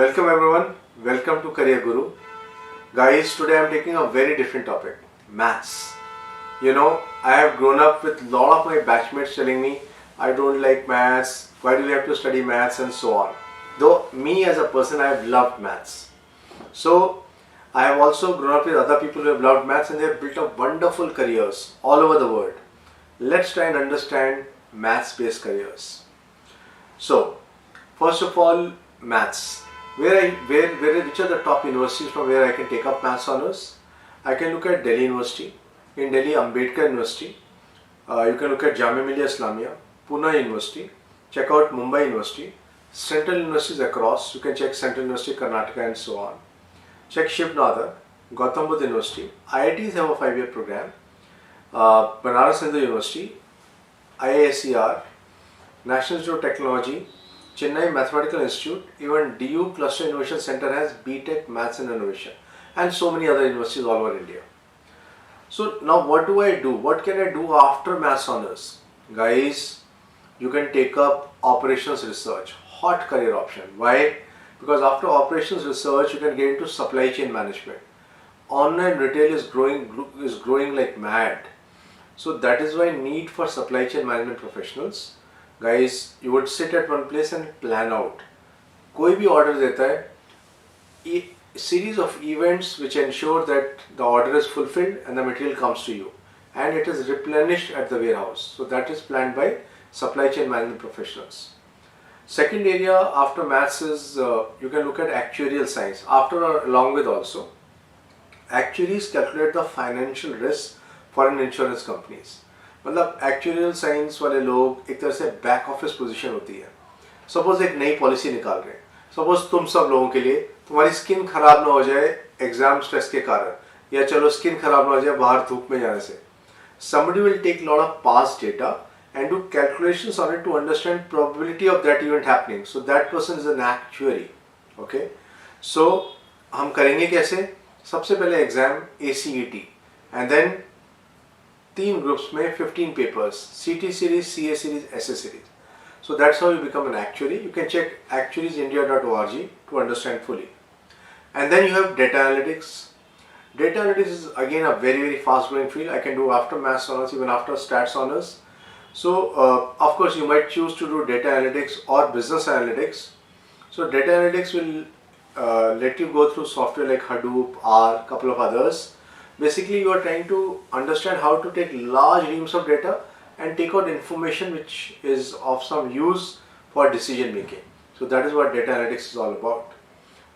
Welcome everyone, welcome to Career Guru. Guys, today I am taking a very different topic, maths. I have grown up with a lot of my batchmates telling me, I don't like maths, why do we have to study maths and so on. Though me as a person, I have loved maths. So, I have also grown up with other people who have loved maths and they have built up wonderful careers all over the world. Let's try and understand maths-based careers. So, first of all, maths. Which are the top universities from where I can take up maths honors? I can look at Delhi University. In Delhi, Ambedkar University. You can look at Jamia Millia Islamia, Pune University. Check out Mumbai University. Central universities across. You can check Central University, Karnataka and so on. Check Shiv Nadar, Gautam Buddha University. IITs have a 5-year program. Banaras Hindu University, IISER, National Institute of Technology, Chennai Mathematical Institute, even DU Cluster Innovation Center has BTech Maths and Innovation, and so many other universities all over India. So now what do I do? What can I do after maths honors? Guys, you can take up operations research, hot career option. Why? Because after operations research, you can get into supply chain management. Online retail is growing like mad. So that is why need for supply chain management professionals. Guys, you would sit at one place and plan out. कोई भी order देता है, a series of events which ensure that the order is fulfilled and the material comes to you and it is replenished at the warehouse. So that is planned by supply chain management professionals. Second area after maths is you can look at actuarial science. After or along with also, actuaries calculate the financial risk for an insurance companies. मतलब actuarial science वाले लोग एक तरह से back office position होती है. Suppose एक नई पॉलिसी निकाल रहे हैं. सपोज तुम सब लोगों के लिए तुम्हारी स्किन खराब ना हो जाए एग्जाम स्ट्रेस के कारण, या चलो स्किन खराब ना हो जाए बाहर धूप में जाने से. Somebody will take lot of past data and do calculations on it to understand probability of that event happening. So that person is an actuary. Okay. So हम करेंगे कैसे? सबसे पहले exam ACET and then 3 groups में 15 papers, CT series, CA series, SA series. So that's how you become an actuary. You can check actuariesindia.org to understand fully. And then you have data analytics. Data analytics is again a very fast growing field. I can do after maths honors, even after stats honors. So of course you might choose to do data analytics or business analytics. So data analytics will let you go through software like Hadoop, R, couple of others. Basically, you are trying to understand how to take large reams of data and take out information which is of some use for decision making. So that is what data analytics is all about.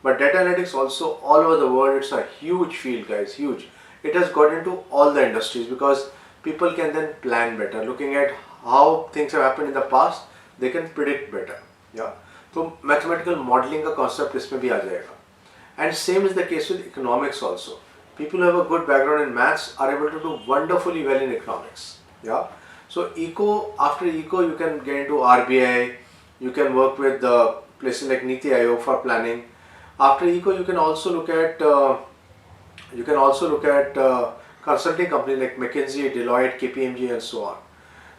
But data analytics also all over the world, it's a huge field, guys, huge. It has got into all the industries because people can then plan better. Looking at how things have happened in the past, they can predict better. Yeah. So mathematical modeling का concept इसमें भी आ जाएगा. And same is the case with economics also. People who have a good background in maths are able to do wonderfully well in economics. Yeah. So after eco, you can get into RBI. You can work with the places like Niti Aayog for planning. After eco, you can also look at consulting companies like McKinsey, Deloitte, KPMG, and so on.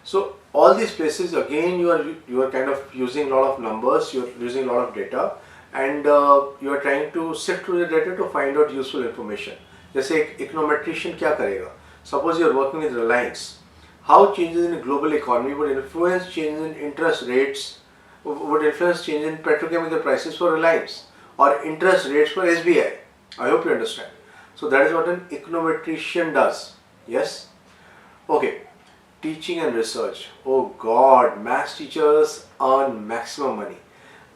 So all these places again, you are kind of using a lot of numbers. You are using a lot of data, and you are trying to sift through the data to find out useful information. जैसे एक इकोनोमेट्रिशियन क्या करेगा? Suppose you are working with Reliance. How changes in global economy would influence changes in interest rates, would influence change in petrochemical prices for Reliance or interest rates for SBI. I hope you understand. So that is what an econometrician does. Yes? Okay. Teaching and research. Oh God, maths teachers earn maximum money.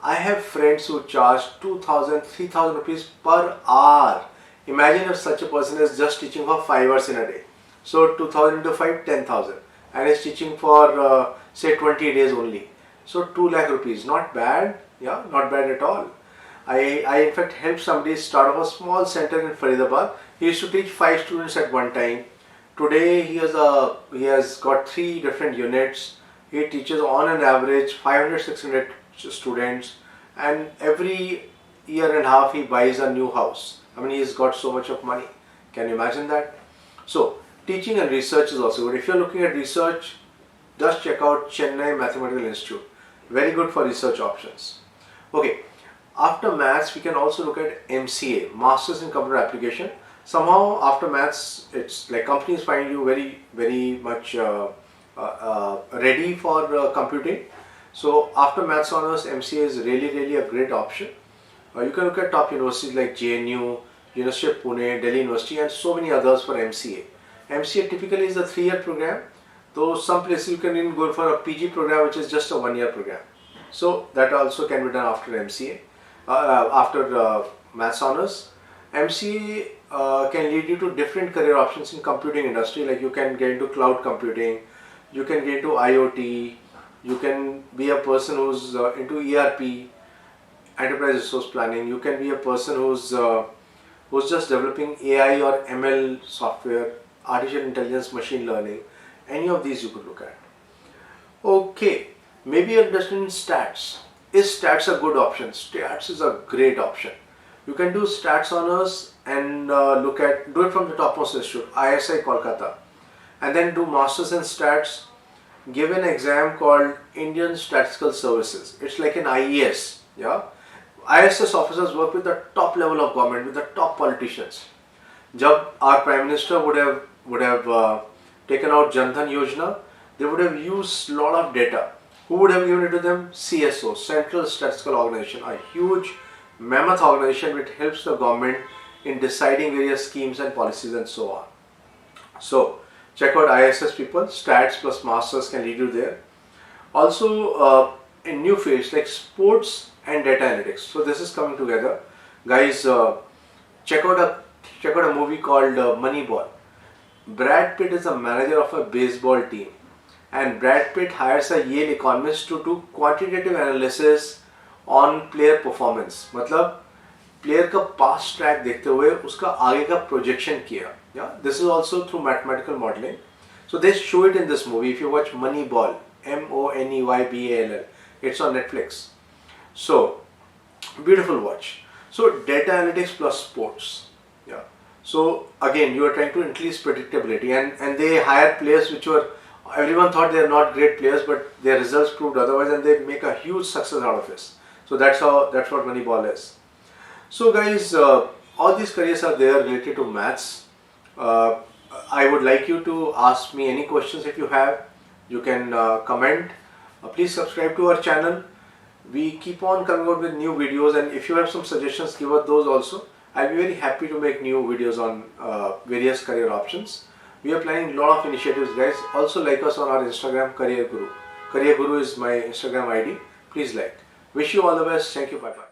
I have friends who charge 2,000, 3,000 rupees per hour. Imagine if such a person is just teaching for 5 hours in a day. So 2,000 into 5, 10,000. And is teaching for say 20 days only. So 2 lakh rupees. Not bad. Yeah, not bad at all. I in fact helped somebody start off a small center in Faridabad. He used to teach 5 students at one time. Today he has got 3 different units. He teaches on an average 500, 600 students. And every year and a half he buys a new house. I mean, he's got so much of money. Can you imagine that? So, teaching and research is also good. If you're looking at research, just check out Chennai Mathematical Institute. Very good for research options. Okay, After maths, we can also look at MCA, Masters in Computer Application. Somehow after maths, it's like companies find you very much ready for computing. So after maths honors, MCA is really a great option. You can look at top universities like JNU, University of Pune, Delhi University, and so many others for MCA. MCA typically is a 3-year program, though some places you can even go for a PG program, which is just a 1-year program. So that also can be done after MCA, after maths honors. MCA can lead you to different career options in computing industry, like you can get into cloud computing, you can get into IoT, you can be a person who's into ERP, enterprise resource planning. You can be a person who's just developing AI or ML software, artificial intelligence, machine learning. Any of these you could look at. Okay, maybe you're interested in stats. Is stats a good option? Stats is a great option. You can do stats honors and do it from the topmost institute, ISI Kolkata, and then do masters in stats. Give an exam called Indian Statistical Services. It's like an IES. Yeah, ISS officers work with the top level of government, with the top politicians. Jab our Prime Minister would have taken out Jan Dhan Yojana, they would have used a lot of data. Who would have given it to them? CSO, Central Statistical Organization, a huge mammoth organization which helps the government in deciding various schemes and policies and so on. So check out ISS people. Stats plus masters can lead you there. Also in new fields like sports and data analytics. So this is coming together, guys. Check out a movie called Moneyball. Brad Pitt is a manager of a baseball team, and Brad Pitt hires a Yale economist to do quantitative analysis on player performance. मतलब player का past track देखते हुए उसका आगे का projection किया. Yeah, this is also through mathematical modeling. So they show it in this movie. If you watch Moneyball, Moneyball, it's on Netflix. So beautiful watch. So data analytics plus sports. Yeah. So again, you are trying to increase predictability, and they hire players which were, everyone thought they are not great players, but their results proved otherwise, and they make a huge success out of this. So that's what Moneyball is. So guys, all these careers are there related to maths. I would like you to ask me any questions if you have. You can comment. Please subscribe to our channel. We keep on coming out with new videos, and if you have some suggestions, give us those also. I'll be very happy to make new videos on various career options. We are planning a lot of initiatives, guys. Also like us on our Instagram, Career Guru. Career Guru is my Instagram ID. Please like. Wish you all the best. Thank you. Bye bye.